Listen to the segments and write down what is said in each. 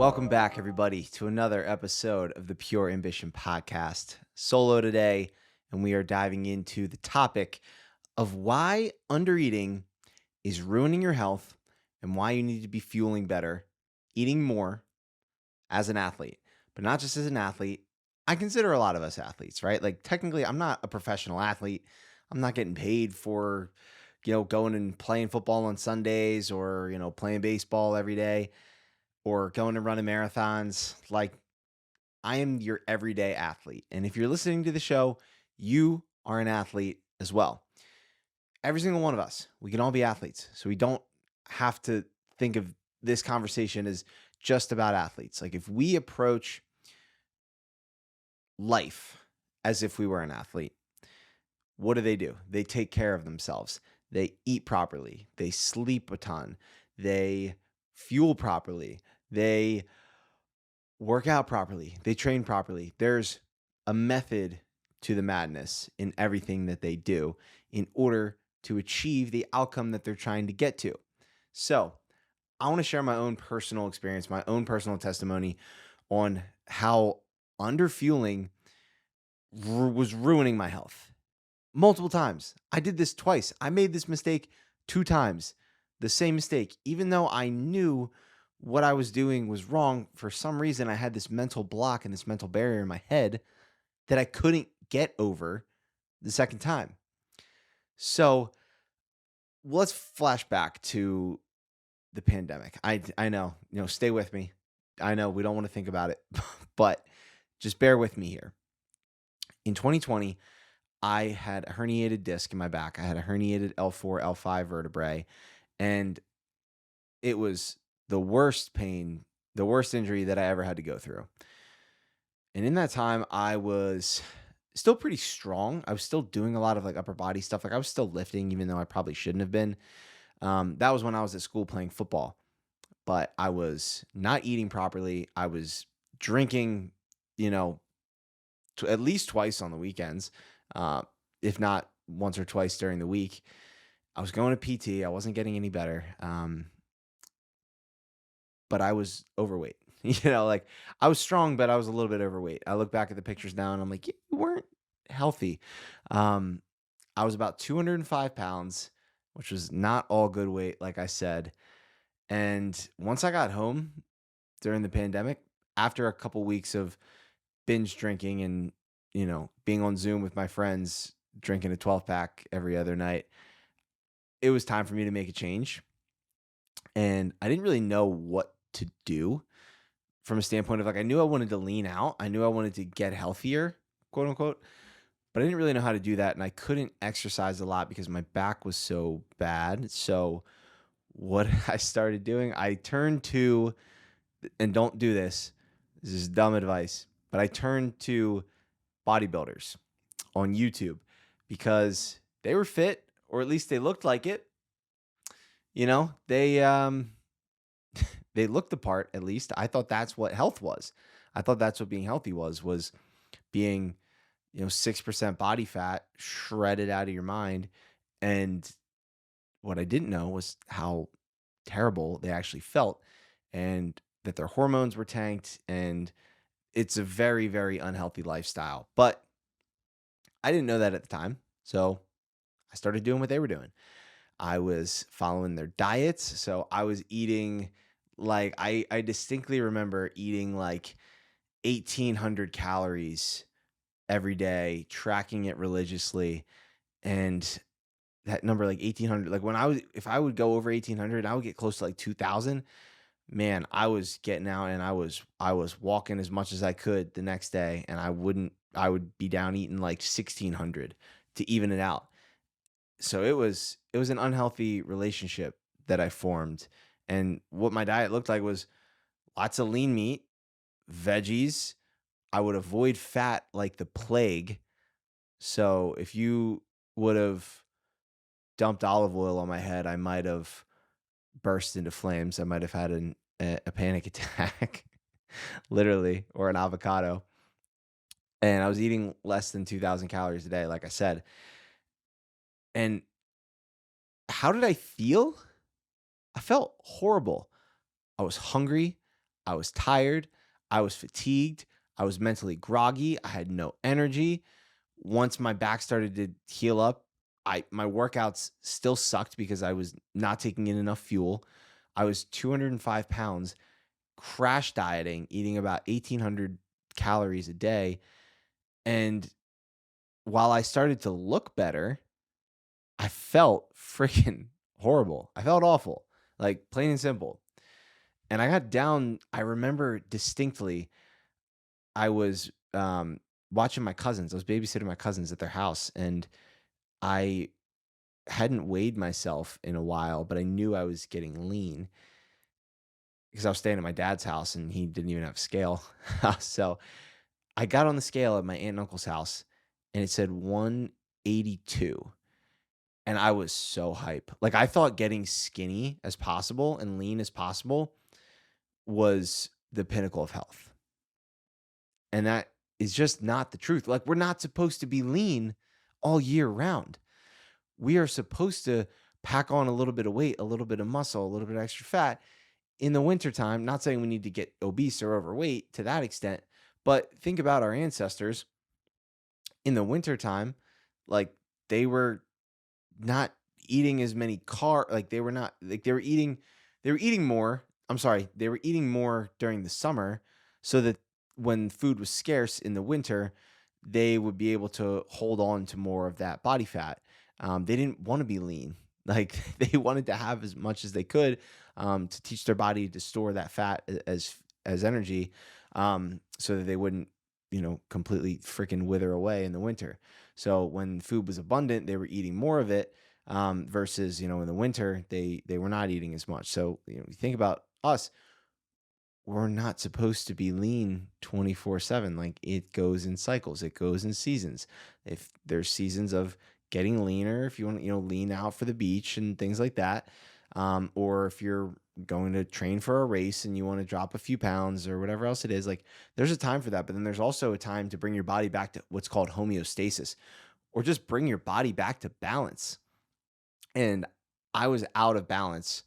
Welcome back, everybody, to another episode of the Pure Ambition Podcast. Solo today, and we are diving into the topic of why undereating is ruining your health and why you need to be fueling better, eating more as an athlete. But not just as an athlete. I consider a lot of us athletes, right? Like, technically, I'm not a professional athlete. I'm not getting paid for, going and playing football on Sundays or, playing baseball every day or going and running marathons. Like, I am your everyday athlete. And if you're listening to the show, you are an athlete as well. Every single one of us, we can all be athletes. So we don't have to think of this conversation as just about athletes. Like, if we approach life as if we were an athlete, what do? They take care of themselves. They eat properly. They sleep a ton. They fuel properly. They work out properly. They train properly. There's a method to the madness in everything that they do in order to achieve the outcome that they're trying to get to. So, I want to share my own personal experience, my own personal testimony on how underfueling was ruining my health multiple times. I did this twice. I made this mistake 2 times, the same mistake, even though I knew what I was doing was wrong. For some reason, I had this mental block and this mental barrier in my head that I couldn't get over the second time. So let's flash back to the pandemic. I know, stay with me. I know we don't want to think about it, but just bear with me here. In 2020, I had a herniated disc in my back. I had a herniated L4, L5 vertebrae, and it was the worst pain, the worst injury that I ever had to go through. And in that time, I was still pretty strong. I was still doing a lot of like upper body stuff. Like, I was still lifting, even though I probably shouldn't have been. That was when I was at school playing football, but I was not eating properly. I was drinking, at least twice on the weekends, if not once or twice during the week. I was going to PT. I wasn't getting any better. But I was overweight. Like, I was strong, but I was a little bit overweight. I look back at the pictures now and I'm like, you weren't healthy. Um, I was about 205 pounds, which was not all good weight, like I said. And once I got home during the pandemic, after a couple weeks of binge drinking and, being on Zoom with my friends, drinking a 12 pack every other night, it was time for me to make a change. And I didn't really know what to do from a standpoint of, like, I knew I wanted to lean out. I knew I wanted to get healthier, quote unquote, but I didn't really know how to do that. And I couldn't exercise a lot because my back was so bad. So what I started doing, I turned to, and don't do this, this is dumb advice, but I turned to bodybuilders on YouTube because they were fit, or at least they looked like it. They they looked the part, at least. I thought that's what health was. I thought that's what being healthy was being, 6% body fat shredded out of your mind. And what I didn't know was how terrible they actually felt and that their hormones were tanked. And it's a very, very unhealthy lifestyle. But I didn't know that at the time. So I started doing what they were doing. I was following their diets. So I was eating, like, I distinctly remember eating like 1,800 calories every day, tracking it religiously. And that number, like 1,800, like if I would go over 1,800, I would get close to like 2,000. Man, I was getting out and I was walking as much as I could the next day. And I would be down eating like 1,600 to even it out. So it was an unhealthy relationship that I formed. And what my diet looked like was lots of lean meat, veggies. I would avoid fat like the plague. So if you would have dumped olive oil on my head, I might have burst into flames. I might have had a panic attack, literally, or an avocado. And I was eating less than 2,000 calories a day, like I said. And how did I feel? I felt horrible. I was hungry. I was tired. I was fatigued. I was mentally groggy. I had no energy. Once my back started to heal up, my workouts still sucked because I was not taking in enough fuel. I was 205 pounds, crash dieting, eating about 1,800 calories a day. And while I started to look better, I felt freaking horrible. I felt awful, like plain and simple. And I got down, I remember distinctly, I was watching my cousins. I was babysitting my cousins at their house, and I hadn't weighed myself in a while, but I knew I was getting lean because I was staying at my dad's house and he didn't even have a scale. So I got on the scale at my aunt and uncle's house and it said 182. And I was so hype. Like, I thought getting skinny as possible and lean as possible was the pinnacle of health. And that is just not the truth. Like, we're not supposed to be lean all year round. We are supposed to pack on a little bit of weight, a little bit of muscle, a little bit of extra fat in the wintertime. Not saying we need to get obese or overweight to that extent, but think about our ancestors in the wintertime. Like, they were not eating as many like they were not like they were eating more. I'm sorry, they were eating more during the summer so that when food was scarce in the winter, they would be able to hold on to more of that body fat. They didn't want to be lean. Like, they wanted to have as much as they could to teach their body to store that fat as energy, so that they wouldn't, completely freaking wither away in the winter. So when food was abundant, they were eating more of it, versus, in the winter, they were not eating as much. So, you think about us, we're not supposed to be lean 24/7. Like, it goes in cycles, it goes in seasons. If there's seasons of getting leaner, if you want to, lean out for the beach and things like that, or if you're going to train for a race and you want to drop a few pounds or whatever else it is, like, there's a time for that. But then there's also a time to bring your body back to what's called homeostasis, or just bring your body back to balance. And I was out of balance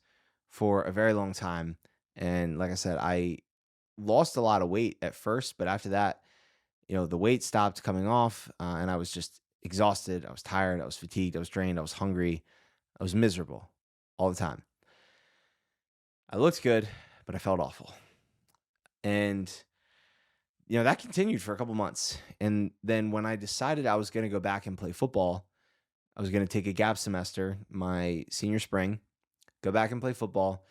for a very long time. And like I said, I lost a lot of weight at first, but after that, the weight stopped coming off, and I was just exhausted. I was tired. I was fatigued. I was drained. I was hungry. I was miserable all the time. I looked good, but I felt awful. And, that continued for a couple months. And then when I decided I was going to go back and play football, I was going to take a gap semester my senior spring, go back and play football.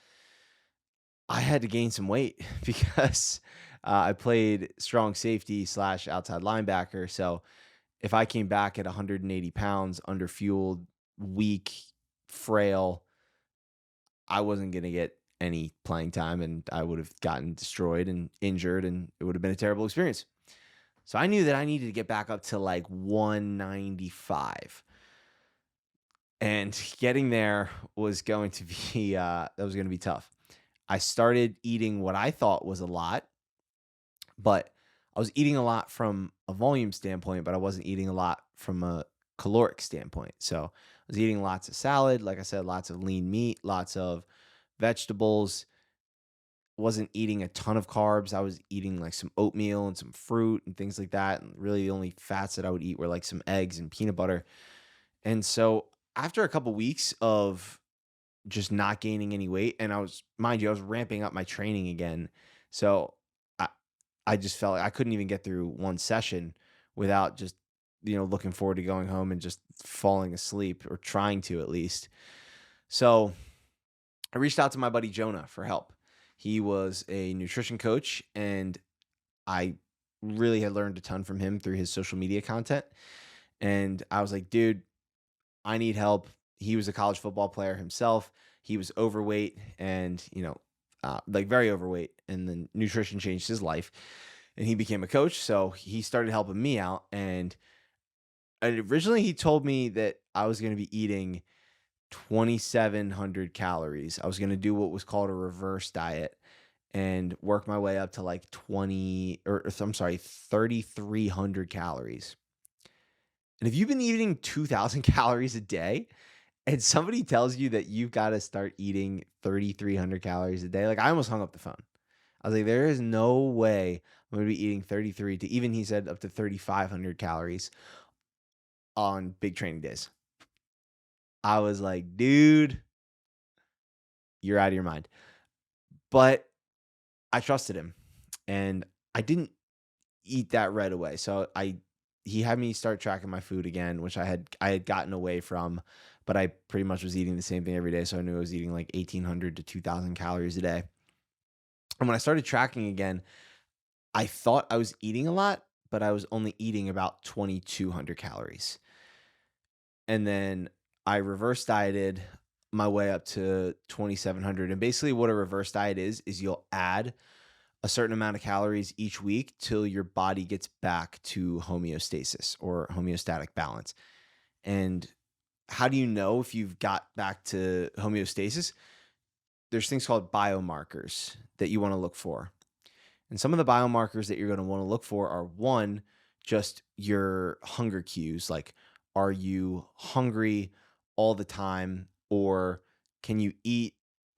I had to gain some weight because I played strong safety / outside linebacker. So if I came back at 180 pounds, underfueled, weak, frail, I wasn't going to get any playing time, and I would have gotten destroyed and injured, and it would have been a terrible experience. So I knew that I needed to get back up to like 195. And getting there was going to be that was going to be tough. I started eating what I thought was a lot, but I was eating a lot from a volume standpoint, but I wasn't eating a lot from a caloric standpoint. So I was eating lots of salad, like I said, lots of lean meat, lots of vegetables. Wasn't eating a ton of carbs. I was eating like some oatmeal and some fruit and things like that. And really the only fats that I would eat were like some eggs and peanut butter. And so after a couple weeks of just not gaining any weight, and I was ramping up my training again. So I just felt like I couldn't even get through one session without just, looking forward to going home and just falling asleep, or trying to at least. So I reached out to my buddy Jonah for help. He was a nutrition coach, and I really had learned a ton from him through his social media content. And I was like, dude, I need help. He was a college football player himself. He was overweight and, like very overweight. And then nutrition changed his life and he became a coach. So he started helping me out. And originally he told me that I was going to be eating 2,700 calories. I was going to do what was called a reverse diet and work my way up to like 3,300 calories. And if you've been eating 2,000 calories a day and somebody tells you that you've got to start eating 3,300 calories a day, like, I almost hung up the phone. I was like, there is no way I'm going to be eating 33 to even, he said, up to 3,500 calories on big training days. I was like, dude, you're out of your mind. But I trusted him and I didn't eat that right away. So he had me start tracking my food again, which I had gotten away from, but I pretty much was eating the same thing every day. So I knew I was eating like 1,800 to 2,000 calories a day. And when I started tracking again, I thought I was eating a lot, but I was only eating about 2,200 calories. And then I reverse dieted my way up to 2,700. And basically, what a reverse diet is you'll add a certain amount of calories each week till your body gets back to homeostasis or homeostatic balance. And how do you know if you've got back to homeostasis? There's things called biomarkers that you want to look for. And some of the biomarkers that you're going to want to look for are, one, just your hunger cues. Like, are you hungry all the time? Or can you eat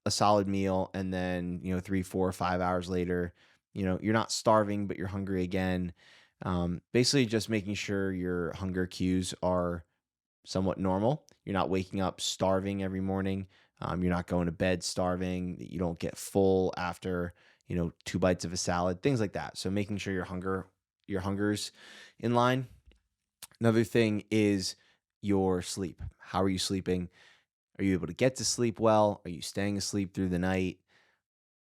a solid meal and then, 3, 4, 5 hours later, you're not starving, but you're hungry again? Basically, just making sure your hunger cues are somewhat normal. You're not waking up starving every morning. You're not going to bed starving. You don't get full after, 2 bites of a salad, things like that. So making sure your hunger's in line. Another thing is your sleep. How are you sleeping? Are you able to get to sleep well? Are you staying asleep through the night?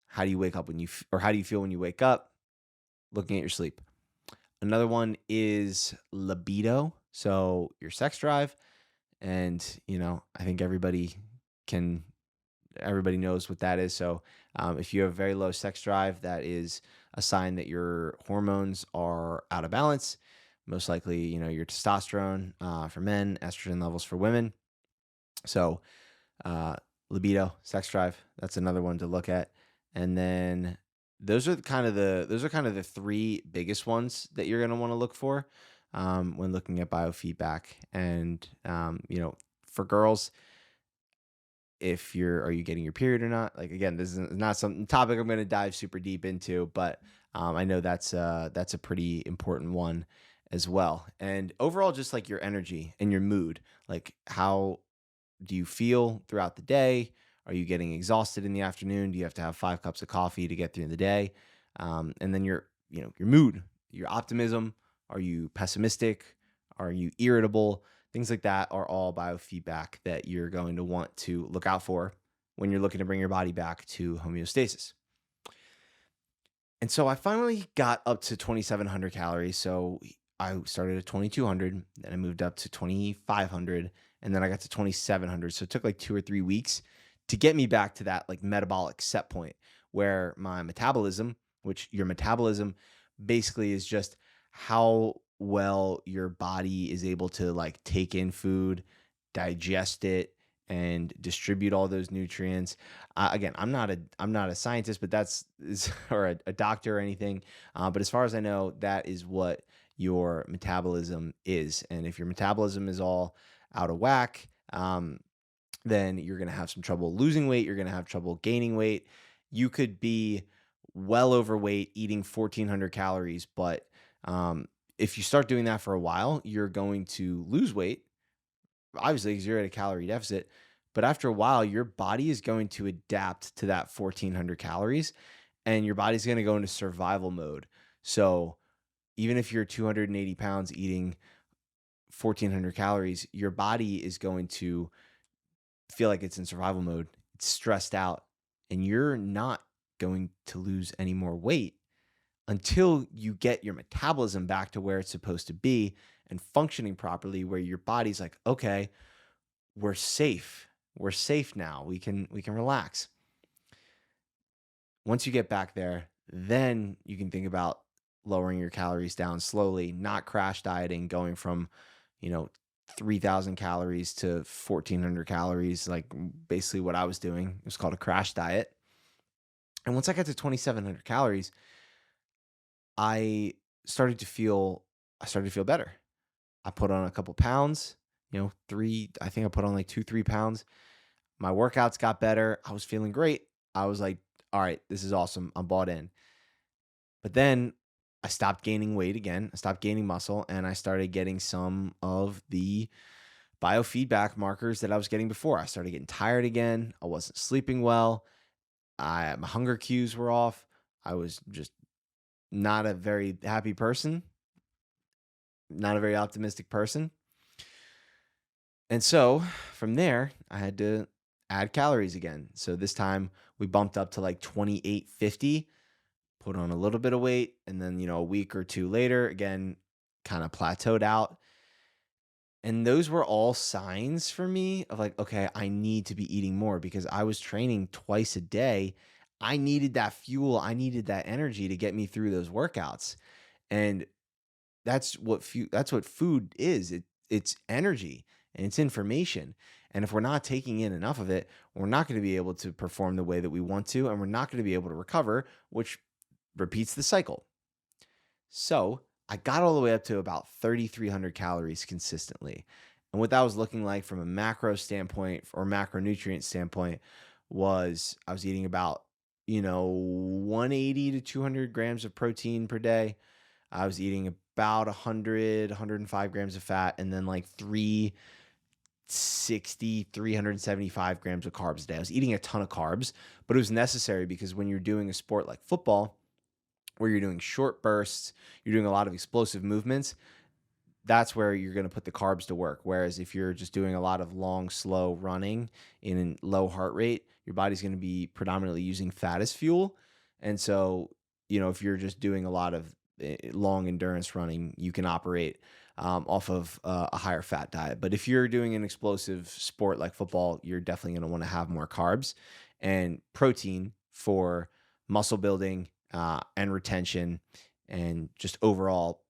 How do you wake up or how do you feel when you wake up? Looking at your sleep. Another one is libido. So your sex drive. And, I think everybody knows what that is. So if you have very low sex drive, that is a sign that your hormones are out of balance. Most likely, your testosterone for men, estrogen levels for women. So libido, sex drive, that's another one to look at. And then those are kind of the three biggest ones that you're going to want to look for when looking at biofeedback. And for girls, are you getting your period or not? Like, again, this is not some topic I'm going to dive super deep into, but I know that's a pretty important one as well. And overall, just like your energy and your mood, like how do you feel throughout the day? Are you getting exhausted in the afternoon? Do you have to have 5 cups of coffee to get through the day? And then your mood, your optimism. Are you pessimistic? Are you irritable? Things like that are all biofeedback that you're going to want to look out for when you're looking to bring your body back to homeostasis. And so I finally got up to 2,700 calories. So I started at 2,200, then I moved up to 2,500, and then I got to 2,700. So it took like 2 or 3 weeks to get me back to that like metabolic set point where my metabolism, which your metabolism basically is just how well your body is able to like take in food, digest it, and distribute all those nutrients. Again, I'm not a scientist, but or a doctor or anything. But as far as I know, that is what your metabolism is. And if your metabolism is all out of whack, then you're going to have some trouble losing weight. You're going to have trouble gaining weight. You could be well overweight, eating 1,400 calories, but if you start doing that for a while, you're going to lose weight, obviously, because you're at a calorie deficit. But after a while, your body is going to adapt to that 1,400 calories, and your body's going to go into survival mode. So even if you're 280 pounds eating 1,400 calories, your body is going to feel like it's in survival mode. It's stressed out, and you're not going to lose any more weight until you get your metabolism back to where it's supposed to be and functioning properly, where your body's like, okay, we're safe. We're safe now. We can relax. Once you get back there, then you can think about lowering your calories down slowly, not crash dieting, going from, 3,000 calories to 1,400 calories, like basically what I was doing. It was called a crash diet. And once I got to 2,700 calories, I started to feel better. I put on a couple pounds, I think I put on like 2, 3 pounds. My workouts got better. I was feeling great. I was like, all right, this is awesome. I'm bought in. But then I stopped gaining weight again. I stopped gaining muscle and I started getting some of the biofeedback markers that I was getting before. I started getting tired again. I wasn't sleeping well. My hunger cues were off. I was just not a very happy person, not a very optimistic person. And so from there, I had to add calories again. So this time we bumped up to like 2850, put on a little bit of weight, and then, a week or two later, again, kind of plateaued out. And those were all signs for me of like, okay, I need to be eating more because I was training twice a day. I needed that fuel, I needed that energy to get me through those workouts. And that's what food is. It's energy and it's information. And if we're not taking in enough of it, we're not going to be able to perform the way that we want to, and we're not going to be able to recover, which repeats the cycle. So I got all the way up to about 3,300 calories consistently. And what that was looking like from a macro standpoint or macronutrient standpoint was I was eating about, 180 to 200 grams of protein per day. I was eating about 100, 105 grams of fat, and then like 360, 375 grams of carbs a day. I was eating a ton of carbs, but it was necessary because when you're doing a sport like football, where you're doing short bursts, you're doing a lot of explosive movements, that's where you're going to put the carbs to work. Whereas if you're just doing a lot of long, slow running in low heart rate, your body's going to be predominantly using fat as fuel. And so, if you're just doing a lot of long endurance running, you can operate off of a higher fat diet. But if you're doing an explosive sport like football, you're definitely going to want to have more carbs and protein for muscle building and retention and just overall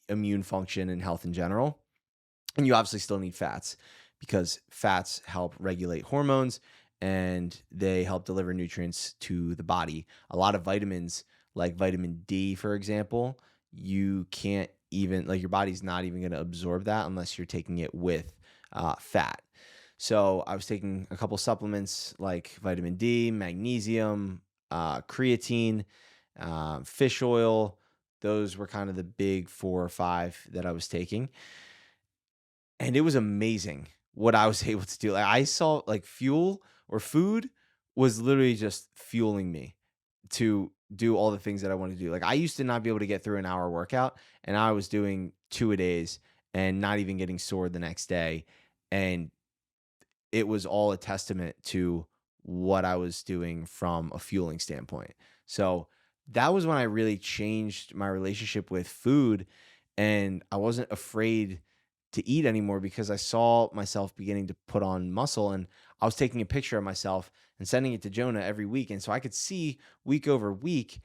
immune function and health in general. And you obviously still need fats because fats help regulate hormones and they help deliver nutrients to the body. A lot of vitamins, like vitamin D, for example, you can't even, like, your body's not even going to absorb that unless you're taking it with fat. So I was taking a couple supplements like vitamin D, magnesium, creatine, fish oil. Those were kind of the big 4 or 5 that I was taking. And it was amazing what I was able to do. Like, I saw like fuel or food was literally just fueling me to do all the things that I wanted to do. Like, I used to not be able to get through an hour workout, and I was doing 2 a days and not even getting sore the next day. And it was all a testament to what I was doing from a fueling standpoint. So that was when I really changed my relationship with food, and I wasn't afraid to eat anymore because I saw myself beginning to put on muscle, and I was taking a picture of myself and sending it to Jonah every week. And so I could see week over week,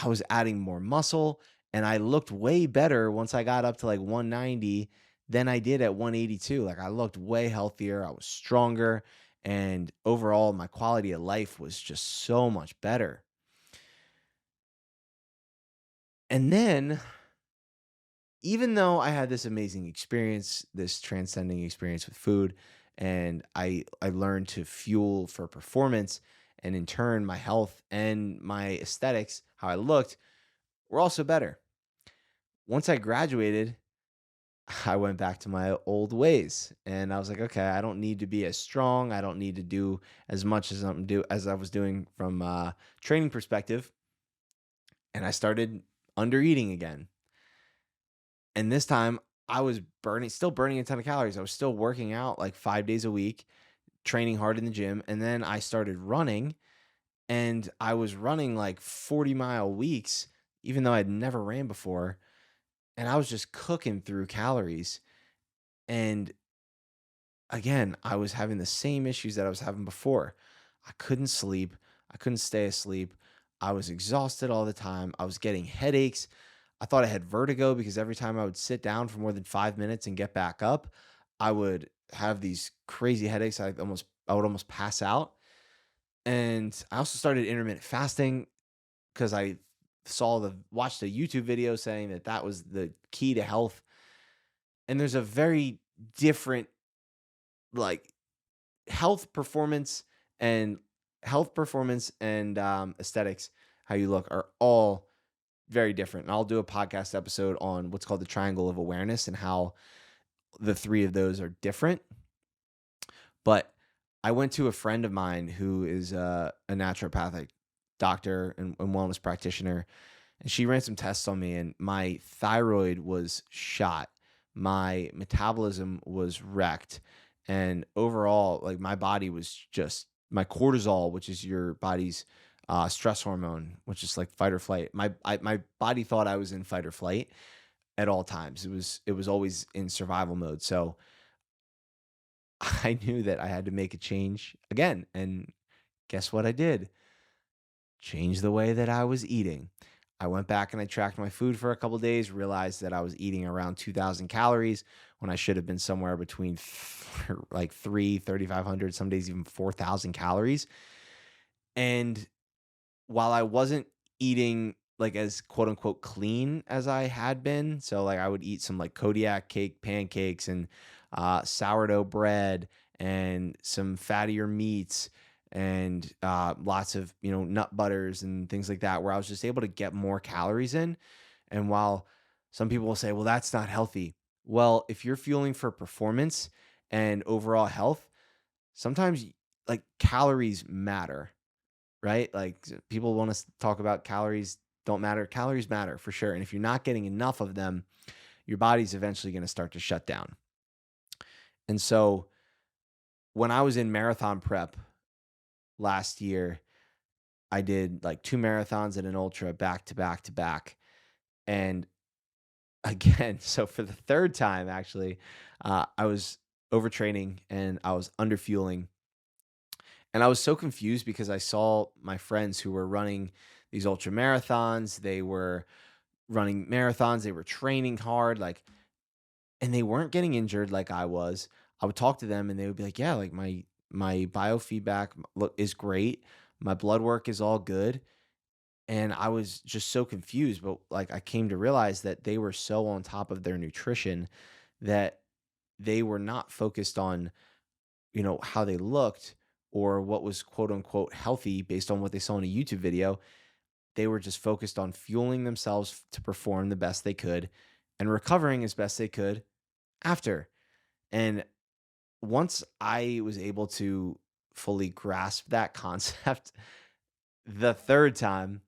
I was adding more muscle, and I looked way better once I got up to like 190 than I did at 182. Like, I looked way healthier. I was stronger. And overall, my quality of life was just so much better. And then, even though I had this amazing experience, this transcending experience with food, and I learned to fuel for performance, and in turn, my health and my aesthetics, how I looked, were also better. Once I graduated, I went back to my old ways, and I was like, okay, I don't need to be as strong. I don't need to do as much as I was doing from a training perspective. And I started under eating again. And this time I was still burning a ton of calories. I was still working out like 5 days a week, training hard in the gym. And then I started running, and I was running like 40-mile weeks, even though I'd never ran before. And I was just cooking through calories. And again, I was having the same issues that I was having before. I couldn't sleep. I couldn't stay asleep. I was exhausted all the time. I was getting headaches. I thought I had vertigo because every time I would sit down for more than 5 minutes and get back up, I would have these crazy headaches. I would almost pass out. And I also started intermittent fasting because I watched a YouTube video saying that that was the key to health. And there's a very different, like, health performance and aesthetics, how you look, are all very different. And I'll do a podcast episode on what's called the triangle of awareness and how the three of those are different. But I went to a friend of mine who is a naturopathic doctor and wellness practitioner, and she ran some tests on me, and my thyroid was shot. My metabolism was wrecked. And overall, like my body was just my cortisol, which is your body's stress hormone, which is like fight or flight. My body thought I was in fight or flight at all times. It was always in survival mode. So I knew that I had to make a change again. And guess what I did? Change the way that I was eating. I went back and I tracked my food for a couple days, realized that I was eating around 2,000 calories when I should have been somewhere between like 3,500, some days even 4,000 calories. And while I wasn't eating like as quote unquote clean as I had been, so like I would eat some like Kodiak cake pancakes and sourdough bread and some fattier meats and lots of nut butters and things like that, where I was just able to get more calories in. And while some people will say, well, that's not healthy. Well, if you're fueling for performance and overall health, sometimes like calories matter, right? Like people want to talk about calories don't matter. Calories matter for sure. And if you're not getting enough of them, your body's eventually going to start to shut down. And so when I was in marathon prep last year, I did like 2 marathons and an ultra back to back to back. And again, so for the third time, actually, I was overtraining and I was underfueling. And I was so confused because I saw my friends who were running these ultra marathons. They were running marathons. They were training hard, like, and they weren't getting injured like I was. I would talk to them and they would be like, "Yeah, like my biofeedback look is great. My blood work is all good." And I was just so confused, but like I came to realize that they were so on top of their nutrition that they were not focused on, how they looked or what was quote unquote healthy based on what they saw in a YouTube video. They were just focused on fueling themselves to perform the best they could and recovering as best they could after. And once I was able to fully grasp that concept, the third time,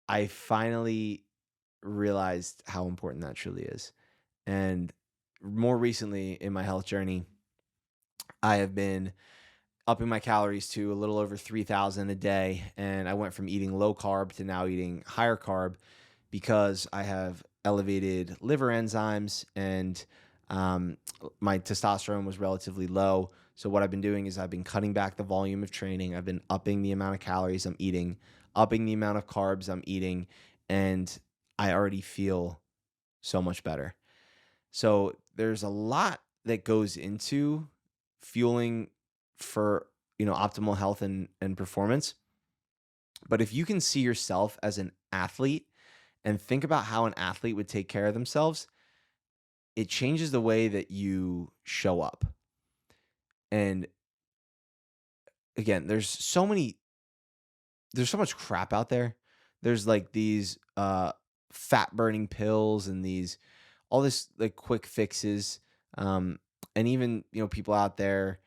I finally realized how important that truly is. And more recently in my health journey, I have been upping my calories to a little over 3,000 a day. And I went from eating low carb to now eating higher carb because I have elevated liver enzymes and my testosterone was relatively low. So what I've been doing is I've been cutting back the volume of training. I've been upping the amount of calories I'm eating, upping the amount of carbs I'm eating, and I already feel so much better. So there's a lot that goes into fueling for, optimal health and performance. But if you can see yourself as an athlete and think about how an athlete would take care of themselves, it changes the way that you show up. And again, there's so much crap out there. There's like these fat burning pills and these all this like quick fixes. And even, people out there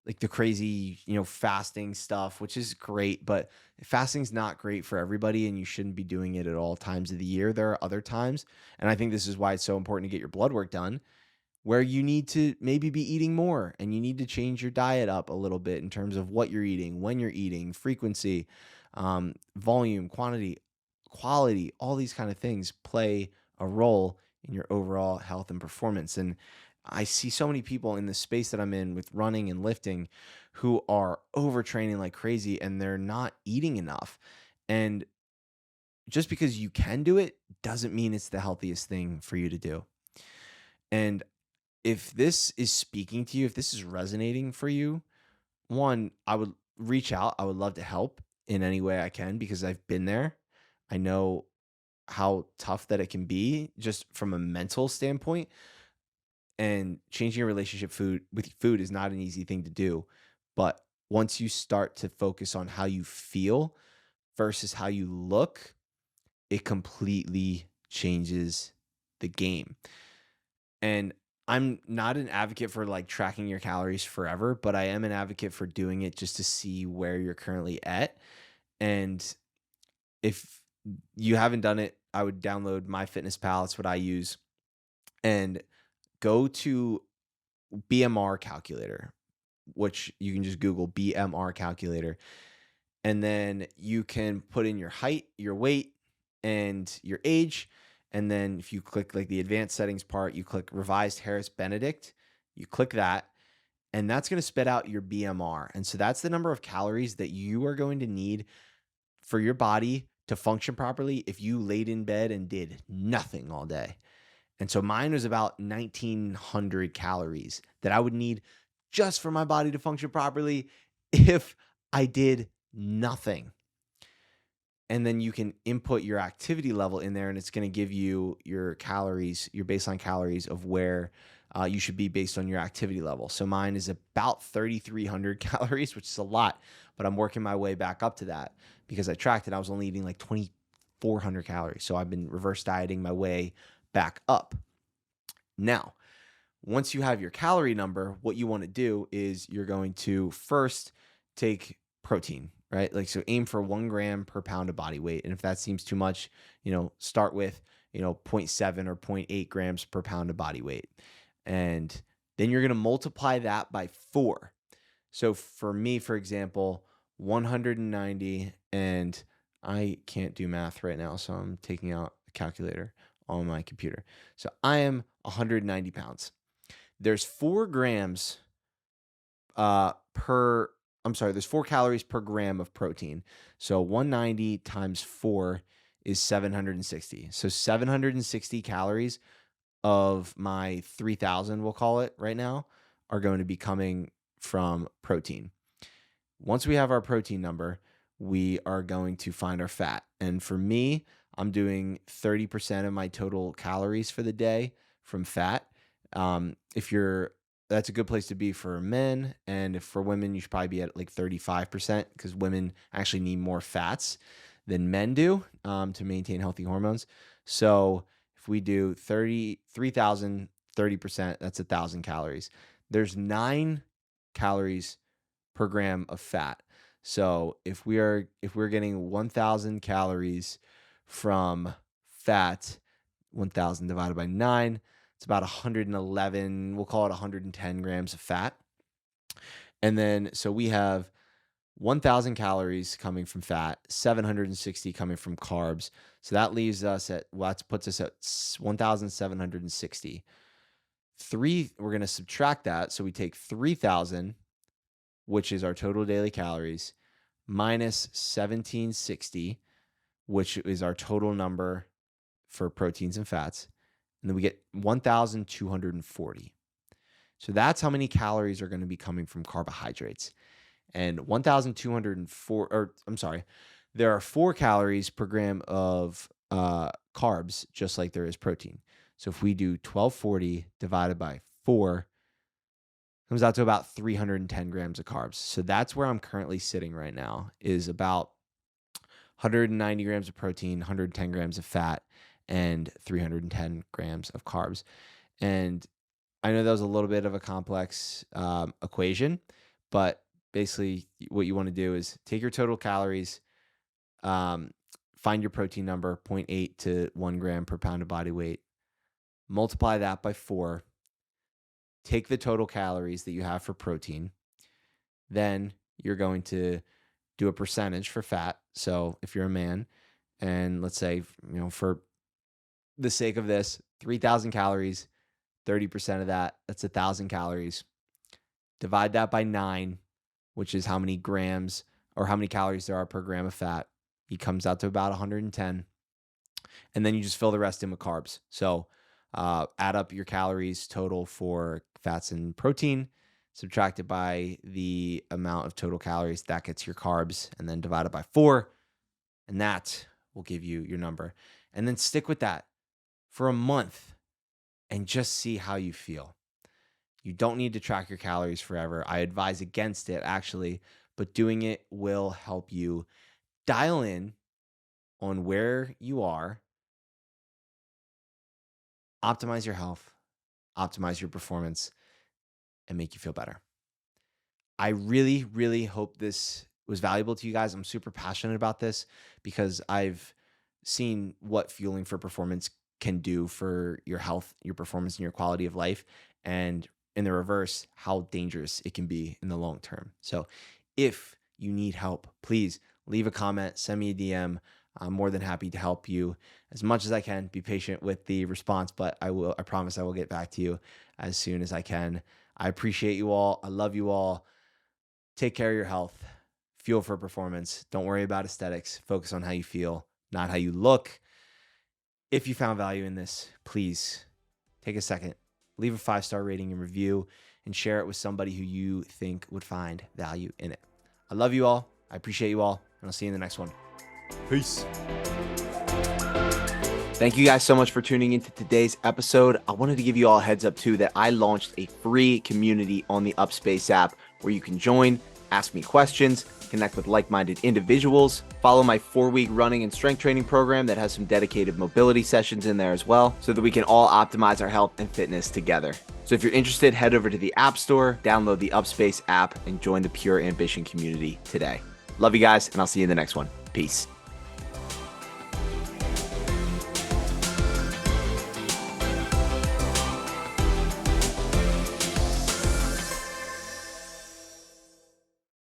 like the crazy, fasting stuff, which is great, but fasting's not great for everybody and you shouldn't be doing it at all times of the year. There are other times, and I think this is why it's so important to get your blood work done, where you need to maybe be eating more and you need to change your diet up a little bit in terms of what you're eating, when you're eating, frequency, volume, quantity, quality, all these kind of things play a role in your overall health and performance. And I see so many people in the space that I'm in with running and lifting who are overtraining like crazy and they're not eating enough. And just because you can do it doesn't mean it's the healthiest thing for you to do. And if this is speaking to you, if this is resonating for you, one, I would reach out. I would love to help in any way I can because I've been there. I know how tough that it can be just from a mental standpoint. And changing your relationship with food is not an easy thing to do. But once you start to focus on how you feel versus how you look, it completely changes the game. And I'm not an advocate for like tracking your calories forever, but I am an advocate for doing it just to see where you're currently at. And if you haven't done it, I would download MyFitnessPal. It's what I use. And go to BMR calculator, which you can just Google BMR calculator. And then you can put in your height, your weight, and your age. And then if you click like the advanced settings part, you click revised Harris Benedict, you click that, and that's going to spit out your BMR. And so that's the number of calories that you are going to need for your body to function properly if you laid in bed and did nothing all day. And so mine was about 1,900 calories that I would need just for my body to function properly if I did nothing. And then you can input your activity level in there, and it's going to give you your calories, your baseline calories of where you should be based on your activity level. So mine is about 3,300 calories, which is a lot, but I'm working my way back up to that because I tracked it. I was only eating like 2,400 calories. So I've been reverse dieting my way back up. Now, once you have your calorie number, what you want to do is you're going to first take protein, right? Like, so aim for 1 gram per pound of body weight. And if that seems too much, start with, 0.7 or 0.8 grams per pound of body weight. And then you're going to multiply that by 4. So for me, for example, 190, and I can't do math right now, so I'm taking out a calculator on my computer. So I am 190 pounds. There's 4 grams there's 4 calories per gram of protein. So 190 times 4 is 760. So 760 calories of my 3,000, we'll call it right now, are going to be coming from protein. Once we have our protein number, we are going to find our fat. And for me, I'm doing 30% of my total calories for the day from fat. That's a good place to be for men. And if for women, you should probably be at like 35% because women actually need more fats than men do to maintain healthy hormones. So if we do 3,000, 30%, that's 1,000 calories. There's 9 calories per gram of fat. So if we're getting 1,000 calories from fat, 1,000 divided by 9, it's about 111, we'll call it 110 grams of fat. And then, so we have 1,000 calories coming from fat, 760 coming from carbs. So that leaves us that puts us at 1,760. We're going to subtract that. So we take 3,000, which is our total daily calories, minus 1,760, which is our total number for proteins and fats. And then we get 1,240. So that's how many calories are going to be coming from carbohydrates. And 1,204, there are 4 calories per gram of carbs, just like there is protein. So if we do 1,240 divided by 4, it comes out to about 310 grams of carbs. So that's where I'm currently sitting right now, is about 190 grams of protein, 110 grams of fat, and 310 grams of carbs. And I know that was a little bit of a complex equation, but basically what you want to do is take your total calories, find your protein number, 0.8 to 1 gram per pound of body weight, multiply that by 4, take the total calories that you have for protein, then you're going to do a percentage for fat. So if you're a man, and let's say, for the sake of this, 3,000 calories, 30% of that's 1,000 calories. Divide that by 9, which is how many grams or how many calories there are per gram of fat. It comes out to about 110. And then you just fill the rest in with carbs. So add up your calories total for fats and protein, subtract it by the amount of total calories. That gets your carbs, and then divide it by 4. And that will give you your number. And then stick with that for a month and just see how you feel. You don't need to track your calories forever. I advise against it, actually, but doing it will help you dial in on where you are, optimize your health, optimize your performance, and make you feel better. I really, really hope this was valuable to you guys. I'm super passionate about this because I've seen what fueling for performance can do for your health, your performance, and your quality of life. And in the reverse, how dangerous it can be in the long term. So if you need help, please leave a comment, send me a DM. I'm more than happy to help you as much as I can. Be patient with the response, but I promise I will get back to you as soon as I can. I appreciate you all. I love you all. Take care of your health. Fuel for performance. Don't worry about aesthetics. Focus on how you feel, not how you look. If you found value in this, please take a second, leave a 5-star rating and review, and share it with somebody who you think would find value in it. I love you all. I appreciate you all, and I'll see you in the next one. Peace. Thank you guys so much for tuning into today's episode. I wanted to give you all a heads up too that I launched a free community on the Upspace app where you can join, ask me questions, connect with like-minded individuals, follow my 4-week running and strength training program that has some dedicated mobility sessions in there as well, so that we can all optimize our health and fitness together. So if you're interested, head over to the App Store, download the Upspace app, and join the Pure Ambition community today. Love you guys, and I'll see you in the next one. Peace.